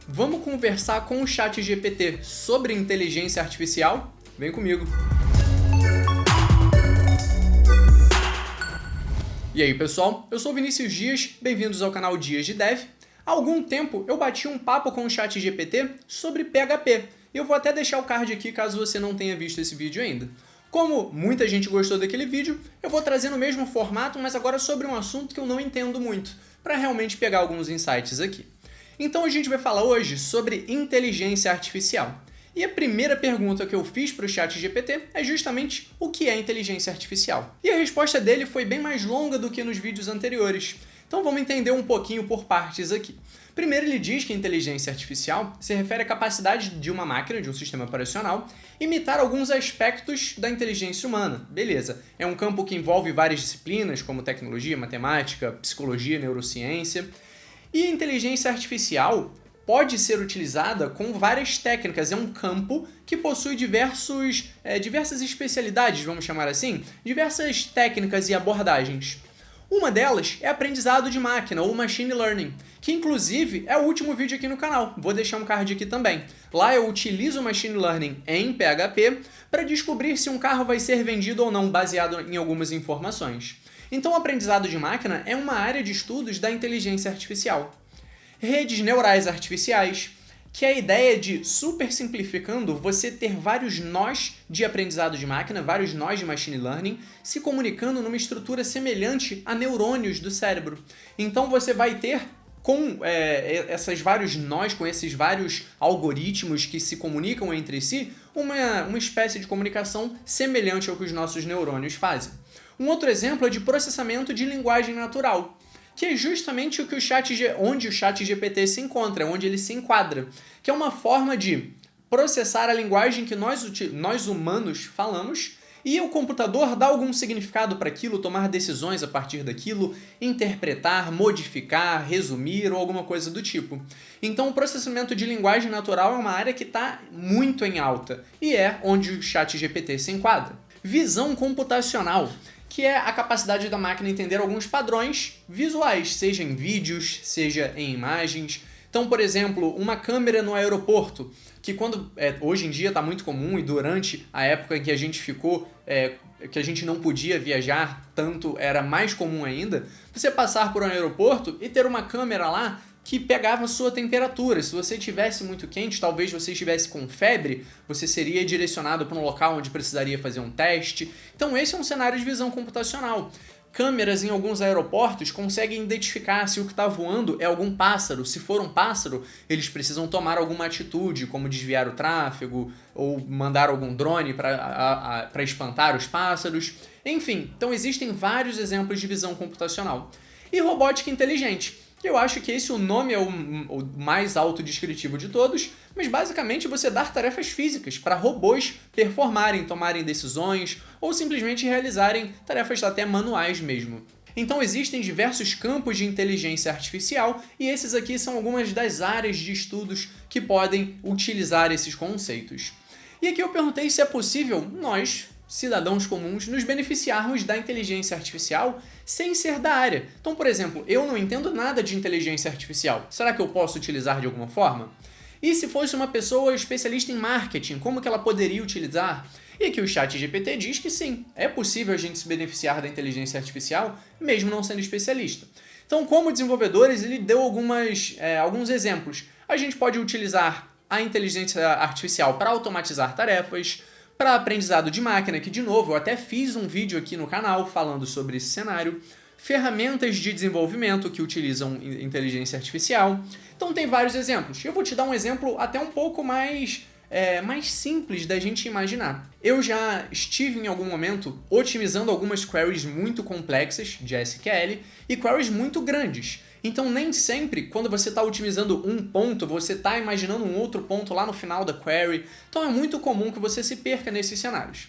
Vamos conversar com o ChatGPT sobre inteligência artificial? Vem comigo! E aí pessoal, eu sou Vinícius Dias, bem-vindos ao canal Dias de Dev. Há algum tempo eu bati um papo com o ChatGPT sobre PHP. E eu vou até deixar o card aqui caso você não tenha visto esse vídeo ainda. Como muita gente gostou daquele vídeo, eu vou trazer no mesmo formato, mas agora sobre um assunto que eu não entendo muito, para realmente pegar alguns insights aqui. Então a gente vai falar hoje sobre inteligência artificial. E a primeira pergunta que eu fiz para o ChatGPT é justamente o que é inteligência artificial. E a resposta dele foi bem mais longa do que nos vídeos anteriores. Então vamos entender um pouquinho por partes aqui. Primeiro ele diz que a inteligência artificial se refere à capacidade de uma máquina, de um sistema operacional, imitar alguns aspectos da inteligência humana. Beleza, é um campo que envolve várias disciplinas, como tecnologia, matemática, psicologia, neurociência. E a inteligência artificial pode ser utilizada com várias técnicas, é um campo que possui diversas especialidades, vamos chamar assim, diversas técnicas e abordagens. Uma delas é aprendizado de máquina, ou machine learning, que inclusive é o último vídeo aqui no canal, vou deixar um card aqui também. Lá eu utilizo o machine learning em PHP para descobrir se um carro vai ser vendido ou não, baseado em algumas informações. Então o aprendizado de máquina é uma área de estudos da inteligência artificial. Redes neurais artificiais, que é a ideia de, super simplificando, você ter vários nós de aprendizado de máquina, vários nós de machine learning, se comunicando numa estrutura semelhante a neurônios do cérebro. Então você vai ter, com esses vários nós, com esses vários algoritmos que se comunicam entre si, uma espécie de comunicação semelhante ao que os nossos neurônios fazem. Um outro exemplo é de processamento de linguagem natural, que é justamente onde o ChatGPT se encontra, onde ele se enquadra, que é uma forma de processar a linguagem que nós humanos falamos e o computador dá algum significado para aquilo, tomar decisões a partir daquilo, interpretar, modificar, resumir ou alguma coisa do tipo. Então o processamento de linguagem natural é uma área que está muito em alta e é onde o ChatGPT se enquadra. Visão computacional, que é a capacidade da máquina entender alguns padrões visuais, seja em vídeos, seja em imagens. Então, por exemplo, uma câmera no aeroporto, que hoje em dia está muito comum e durante a época em que a gente que a gente não podia viajar tanto, era mais comum ainda, você passar por um aeroporto e ter uma câmera lá que pegava a sua temperatura. Se você estivesse muito quente, talvez você estivesse com febre, você seria direcionado para um local onde precisaria fazer um teste. Então esse é um cenário de visão computacional. Câmeras em alguns aeroportos conseguem identificar se o que está voando é algum pássaro. Se for um pássaro, eles precisam tomar alguma atitude, como desviar o tráfego ou mandar algum drone para espantar os pássaros. Enfim, então existem vários exemplos de visão computacional. E robótica inteligente. Eu acho que o nome é o mais autodescritivo de todos, mas basicamente você dar tarefas físicas para robôs performarem, tomarem decisões ou simplesmente realizarem tarefas até manuais mesmo. Então existem diversos campos de inteligência artificial e esses aqui são algumas das áreas de estudos que podem utilizar esses conceitos. E aqui eu perguntei se é possível nós, cidadãos comuns, nos beneficiarmos da inteligência artificial sem ser da área. Então, por exemplo, eu não entendo nada de inteligência artificial. Será que eu posso utilizar de alguma forma? E se fosse uma pessoa especialista em marketing, como que ela poderia utilizar? E aqui o ChatGPT diz que sim, é possível a gente se beneficiar da inteligência artificial, mesmo não sendo especialista. Então, como desenvolvedores, ele deu alguns exemplos. A gente pode utilizar a inteligência artificial para automatizar tarefas, para aprendizado de máquina, que de novo eu até fiz um vídeo aqui no canal falando sobre esse cenário, ferramentas de desenvolvimento que utilizam inteligência artificial. Então tem vários exemplos. Eu vou te dar um exemplo até um pouco mais simples da gente imaginar. Eu já estive em algum momento otimizando algumas queries muito complexas de SQL e queries muito grandes. Então nem sempre, quando você está otimizando um ponto, você está imaginando um outro ponto lá no final da query. Então é muito comum que você se perca nesses cenários.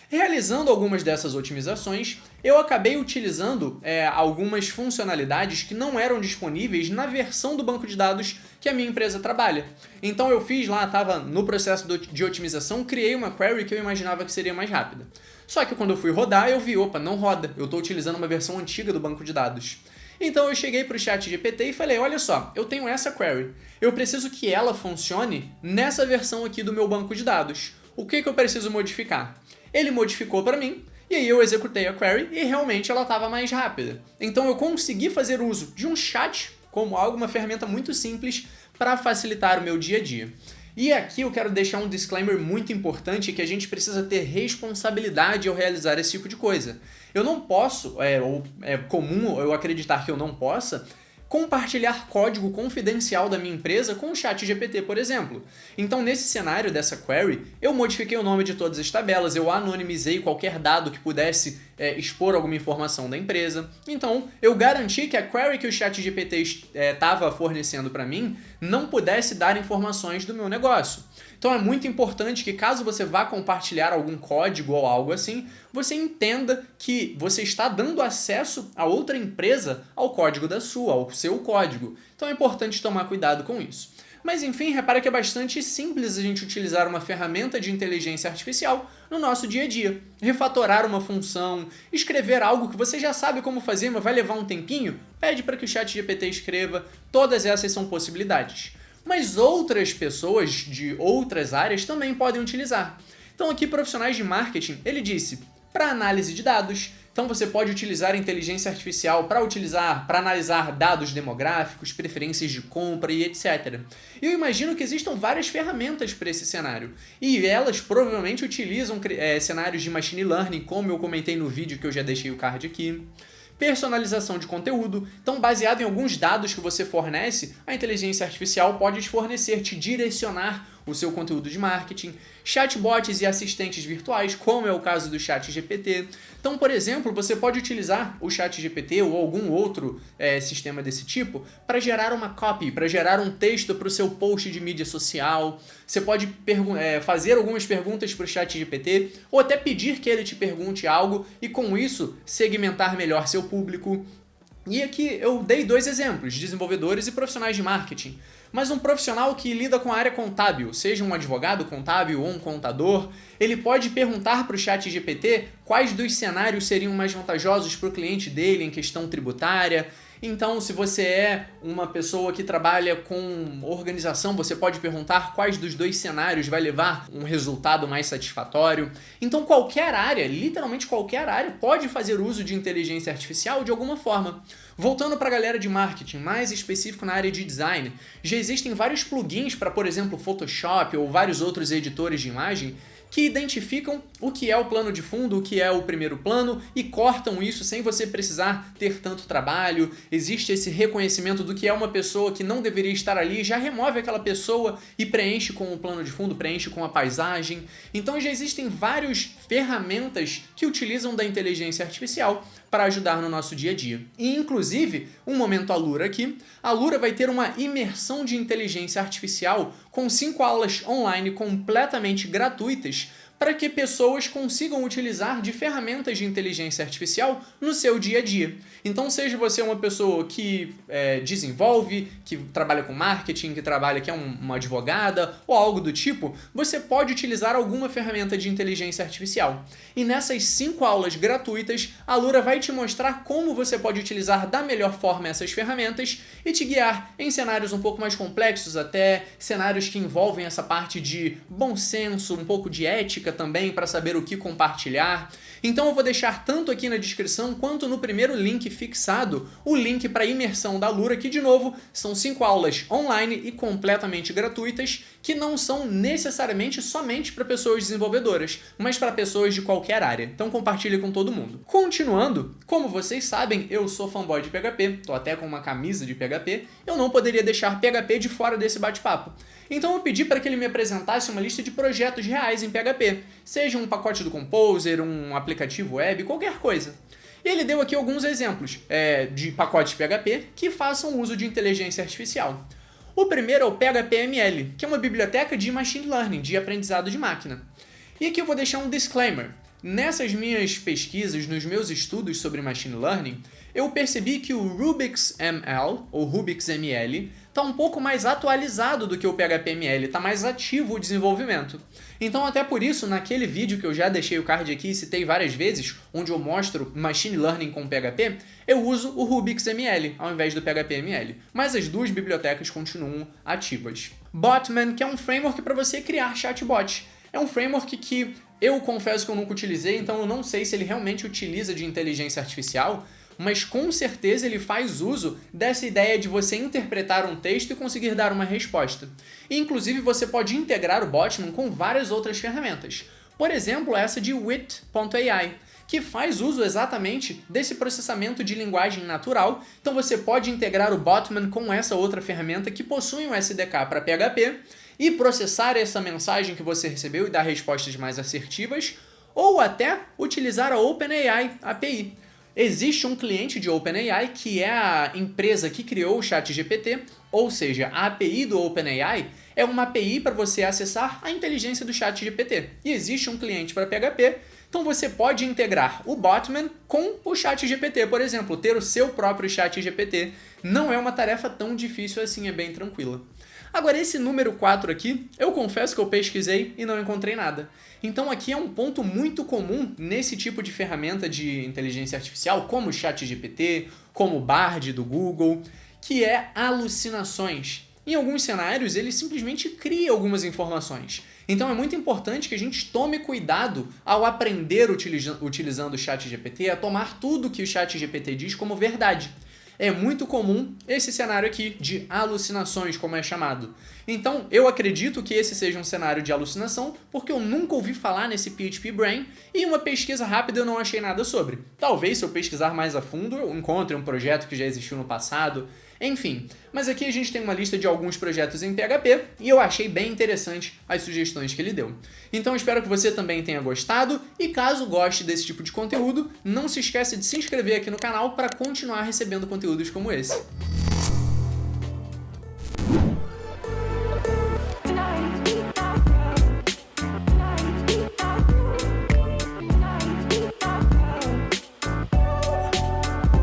Realizando algumas dessas otimizações, eu acabei utilizando algumas funcionalidades que não eram disponíveis na versão do banco de dados que a minha empresa trabalha. Então eu fiz lá, estava no processo de otimização, criei uma query que eu imaginava que seria mais rápida. Só que quando eu fui rodar, eu vi, opa, não roda, eu estou utilizando uma versão antiga do banco de dados. Então eu cheguei para o ChatGPT e falei, olha só, eu tenho essa query, eu preciso que ela funcione nessa versão aqui do meu banco de dados. O que eu preciso modificar? Ele modificou para mim, e aí eu executei a query e realmente ela estava mais rápida. Então eu consegui fazer uso de um chat como uma ferramenta muito simples para facilitar o meu dia a dia. E aqui eu quero deixar um disclaimer muito importante, que a gente precisa ter responsabilidade ao realizar esse tipo de coisa. Eu não posso, ou é comum eu acreditar que eu não possa, compartilhar código confidencial da minha empresa com o ChatGPT, por exemplo. Então, nesse cenário dessa query, eu modifiquei o nome de todas as tabelas, eu anonimizei qualquer dado que pudesse expor alguma informação da empresa. Então, eu garanti que a query que o ChatGPT estava fornecendo para mim não pudesse dar informações do meu negócio. Então é muito importante que, caso você vá compartilhar algum código ou algo assim, você entenda que você está dando acesso a outra empresa ao código da sua, ao seu código. Então é importante tomar cuidado com isso. Mas enfim, repara que é bastante simples a gente utilizar uma ferramenta de inteligência artificial no nosso dia a dia. Refatorar uma função, escrever algo que você já sabe como fazer, mas vai levar um tempinho, pede para que o ChatGPT escreva. Todas essas são possibilidades. Mas outras pessoas de outras áreas também podem utilizar. Então aqui, profissionais de marketing, ele disse, para análise de dados, então você pode utilizar a inteligência artificial para analisar dados demográficos, preferências de compra e etc. E eu imagino que existam várias ferramentas para esse cenário. E elas provavelmente utilizam cenários de machine learning, como eu comentei no vídeo que eu já deixei o card aqui. Personalização de conteúdo. Então, baseado em alguns dados que você fornece, a inteligência artificial pode te fornecer, te direcionar o seu conteúdo de marketing. Chatbots e assistentes virtuais, como é o caso do ChatGPT. Então, por exemplo, você pode utilizar o ChatGPT ou algum outro sistema desse tipo para gerar uma copy, para gerar um texto para o seu post de mídia social. Você pode fazer algumas perguntas para o ChatGPT ou até pedir que ele te pergunte algo e, com isso, segmentar melhor seu público. E aqui eu dei dois exemplos, desenvolvedores e profissionais de marketing. Mas um profissional que lida com a área contábil, seja um advogado contábil ou um contador, ele pode perguntar para o ChatGPT quais dos cenários seriam mais vantajosos para o cliente dele em questão tributária. Então, se você é uma pessoa que trabalha com organização, você pode perguntar quais dos dois cenários vai levar um resultado mais satisfatório. Então, qualquer área, literalmente qualquer área, pode fazer uso de inteligência artificial de alguma forma. Voltando para a galera de marketing, mais específico na área de design, já existem vários plugins para, por exemplo, Photoshop ou vários outros editores de imagem que identificam o que é o plano de fundo, o que é o primeiro plano e cortam isso sem você precisar ter tanto trabalho. Existe esse reconhecimento do que é uma pessoa que não deveria estar ali, já remove aquela pessoa e preenche com o plano de fundo, preenche com a paisagem. Então já existem várias ferramentas que utilizam da inteligência artificial para ajudar no nosso dia a dia. E, inclusive, um momento Alura aqui, a Alura vai ter uma imersão de inteligência artificial com 5 aulas online completamente gratuitas para que pessoas consigam utilizar de ferramentas de inteligência artificial no seu dia a dia. Então, seja você uma pessoa que desenvolve, que trabalha com marketing, que é uma advogada ou algo do tipo, você pode utilizar alguma ferramenta de inteligência artificial. E nessas 5 aulas gratuitas, a Alura vai te mostrar como você pode utilizar da melhor forma essas ferramentas e te guiar em cenários um pouco mais complexos, até cenários que envolvem essa parte de bom senso, um pouco de ética também, para saber o que compartilhar. Então eu vou deixar tanto aqui na descrição quanto no primeiro link fixado o link para a imersão da Alura, que de novo são 5 aulas online e completamente gratuitas, que não são necessariamente somente para pessoas desenvolvedoras, mas para pessoas de qualquer área. Então compartilhe com todo mundo. Continuando, como vocês sabem, eu sou fanboy de PHP, tô até com uma camisa de PHP, eu não poderia deixar PHP de fora desse bate-papo. Então eu pedi para que ele me apresentasse uma lista de projetos reais em PHP, seja um pacote do Composer, um aplicativo web, qualquer coisa. E ele deu aqui alguns exemplos de pacotes PHP que façam uso de inteligência artificial. O primeiro é o PHPML, que é uma biblioteca de machine learning, de aprendizado de máquina. E aqui eu vou deixar um disclaimer. Nessas minhas pesquisas, nos meus estudos sobre machine learning, eu percebi que o Rubix ML, ou Rubix ML, está um pouco mais atualizado do que o PHP-ML, está mais ativo o desenvolvimento. Então até por isso, naquele vídeo que eu já deixei o card aqui e citei várias vezes, onde eu mostro Machine Learning com PHP, eu uso o RubixML ao invés do PHP-ML. Mas as duas bibliotecas continuam ativas. Botman, que é um framework para você criar chatbot. É um framework que eu confesso que eu nunca utilizei, então eu não sei se ele realmente utiliza de inteligência artificial, mas com certeza ele faz uso dessa ideia de você interpretar um texto e conseguir dar uma resposta. E, inclusive, você pode integrar o Botman com várias outras ferramentas. Por exemplo, essa de Wit.ai, que faz uso exatamente desse processamento de linguagem natural. Então você pode integrar o Botman com essa outra ferramenta que possui um SDK para PHP e processar essa mensagem que você recebeu e dar respostas mais assertivas, ou até utilizar a OpenAI API. Existe um cliente de OpenAI que é a empresa que criou o ChatGPT, ou seja, a API do OpenAI é uma API para você acessar a inteligência do ChatGPT. E existe um cliente para PHP, então você pode integrar o Botman com o ChatGPT, por exemplo, ter o seu próprio ChatGPT. Não é uma tarefa tão difícil assim, é bem tranquila. Agora, esse número 4 aqui, eu confesso que eu pesquisei e não encontrei nada. Então aqui é um ponto muito comum nesse tipo de ferramenta de inteligência artificial, como o ChatGPT, como o Bard do Google, que é alucinações. Em alguns cenários, ele simplesmente cria algumas informações. Então é muito importante que a gente tome cuidado ao aprender utilizando o ChatGPT, a tomar tudo que o ChatGPT diz como verdade. É muito comum esse cenário aqui de alucinações, como é chamado. Então, eu acredito que esse seja um cenário de alucinação, porque eu nunca ouvi falar nesse PHP Brain e em uma pesquisa rápida eu não achei nada sobre. Talvez, se eu pesquisar mais a fundo, eu encontre um projeto que já existiu no passado. Enfim, mas aqui a gente tem uma lista de alguns projetos em PHP e eu achei bem interessante as sugestões que ele deu. Então espero que você também tenha gostado e caso goste desse tipo de conteúdo, não se esqueça de se inscrever aqui no canal para continuar recebendo conteúdos como esse.